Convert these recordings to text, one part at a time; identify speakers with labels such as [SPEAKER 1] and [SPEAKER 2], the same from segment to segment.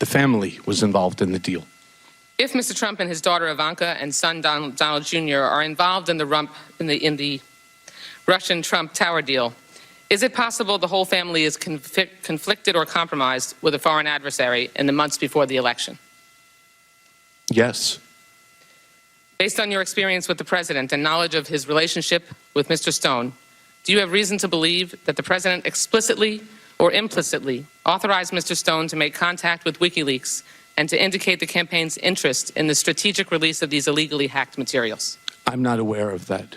[SPEAKER 1] the family was involved in the deal.
[SPEAKER 2] If Mr. Trump and his daughter Ivanka and son Donald Jr. are involved in the Russian Trump Tower deal, is it possible the whole family is conflicted or compromised with a foreign adversary in the months before the election?
[SPEAKER 1] Yes.
[SPEAKER 2] Based on your experience with the president and knowledge of his relationship with Mr. Stone, do you have reason to believe that the president explicitly or implicitly authorized Mr. Stone to make contact with WikiLeaks and to indicate the campaign's interest in the strategic release of these illegally hacked materials?
[SPEAKER 1] I'm not aware of that.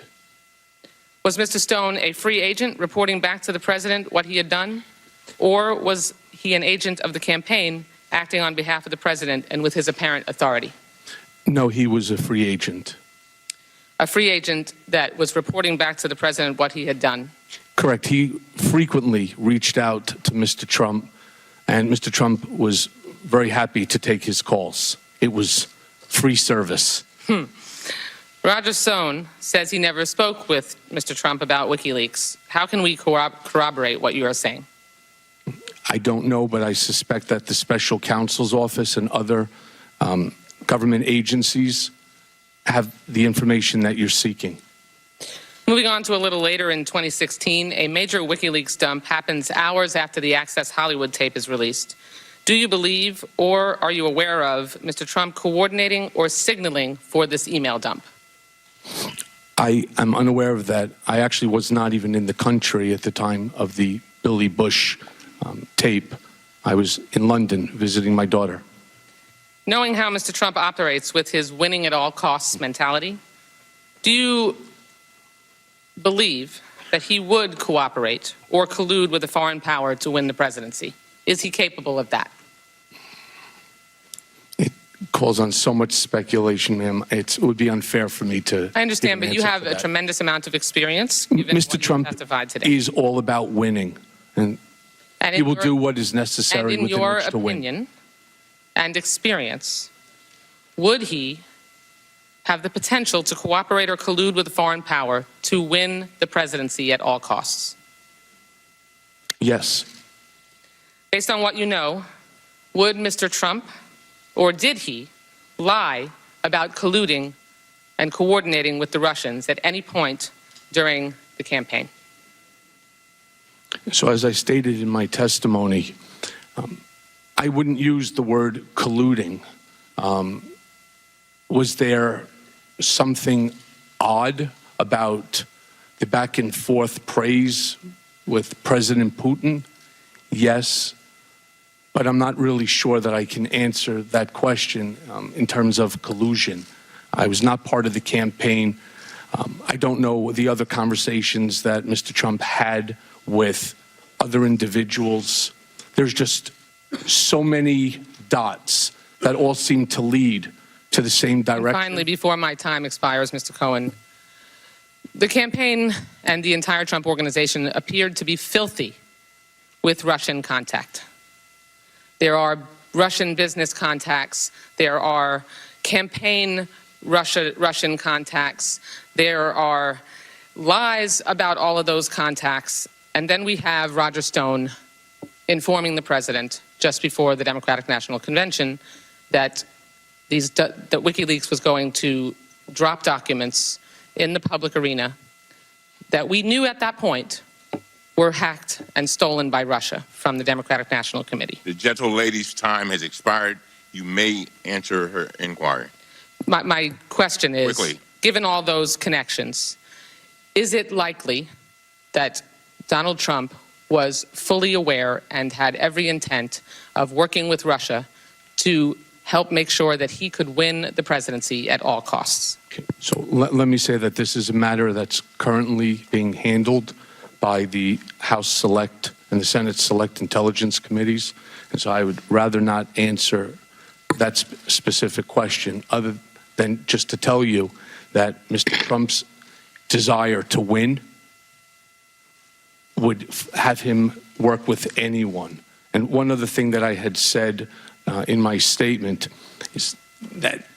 [SPEAKER 2] Was Mr. Stone a free agent reporting back to the president what he had done? Or was he an agent of the campaign acting on behalf of the president and with his apparent authority?
[SPEAKER 1] No, he was a free agent.
[SPEAKER 2] A free agent that was reporting back to the president what he had done?
[SPEAKER 1] Correct. He frequently reached out to Mr. Trump, and Mr. Trump was very happy to take his calls. It was free service.
[SPEAKER 2] Roger Stone says he never spoke with Mr. Trump about WikiLeaks. How can we corroborate what you are saying?
[SPEAKER 1] I don't know, but I suspect that the special counsel's office and other government agencies have the information that you're seeking.
[SPEAKER 2] Moving on to a little later in 2016, a major WikiLeaks dump happens hours after the Access Hollywood tape is released. Do you believe or are you aware of Mr. Trump coordinating or signaling for this email dump?
[SPEAKER 1] I am unaware of that. I actually was not even in the country at the time of the Billy Bush tape. I was in London visiting my daughter.
[SPEAKER 2] Knowing how Mr. Trump operates with his winning at all costs mentality, do you believe that he would cooperate or collude with a foreign power to win the presidency? Is he capable of that?
[SPEAKER 1] It calls on so much speculation, ma'am. It would be unfair for me to.
[SPEAKER 2] I understand, but you have a tremendous amount of experience.
[SPEAKER 1] Mr. Trump is all about winning, and he will do what is necessary within which to win.
[SPEAKER 2] In your opinion and experience, would he have the potential to cooperate or collude with a foreign power to win the presidency at all costs?
[SPEAKER 1] Yes.
[SPEAKER 2] Based on what you know, would Mr. Trump, or did he, lie about colluding and coordinating with the Russians at any point during the campaign?
[SPEAKER 1] So as I stated in my testimony, I wouldn't use the word colluding. Was there something odd about the back and forth praise with President Putin? Yes, but I'm not really sure that I can answer that question in terms of collusion. I was not part of the campaign. I don't know the other conversations that Mr. Trump had with other individuals. There's just so many dots that all seem to lead to the same direction.
[SPEAKER 2] And finally, before my time expires, Mr. Cohen, the campaign and the entire Trump organization appeared to be filthy with Russian contact. There are Russian business contacts. There are campaign Russian contacts. There are lies about all of those contacts. And then we have Roger Stone informing the president just before the Democratic National Convention that that WikiLeaks was going to drop documents in the public arena that we knew at that point were hacked and stolen by Russia from the Democratic National Committee.
[SPEAKER 3] The gentle lady's time has expired. You may answer her inquiry.
[SPEAKER 2] My question is,
[SPEAKER 3] quickly,
[SPEAKER 2] given all those connections, is it likely that Donald Trump was fully aware and had every intent of working with Russia to help make sure that he could win the presidency at all costs?
[SPEAKER 1] Okay. So let me say that this is a matter that's currently being handled by the House Select and the Senate Select Intelligence Committees. And so I would rather not answer that specific question other than just to tell you that Mr. Trump's desire to win would have him work with anyone. And one other thing that I had said in my statement is that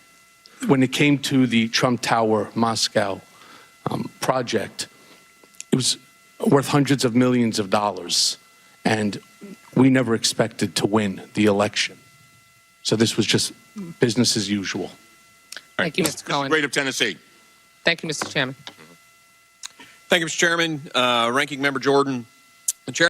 [SPEAKER 1] when it came to the Trump Tower Moscow project, it was worth hundreds of millions of dollars, and we never expected to win the election. So this was just business as usual.
[SPEAKER 2] Thank you, Mr. Cohen.
[SPEAKER 3] Great of Tennessee.
[SPEAKER 2] Thank you, Mr. Chairman.
[SPEAKER 4] Thank you, Mr. Chairman. Ranking Member Jordan.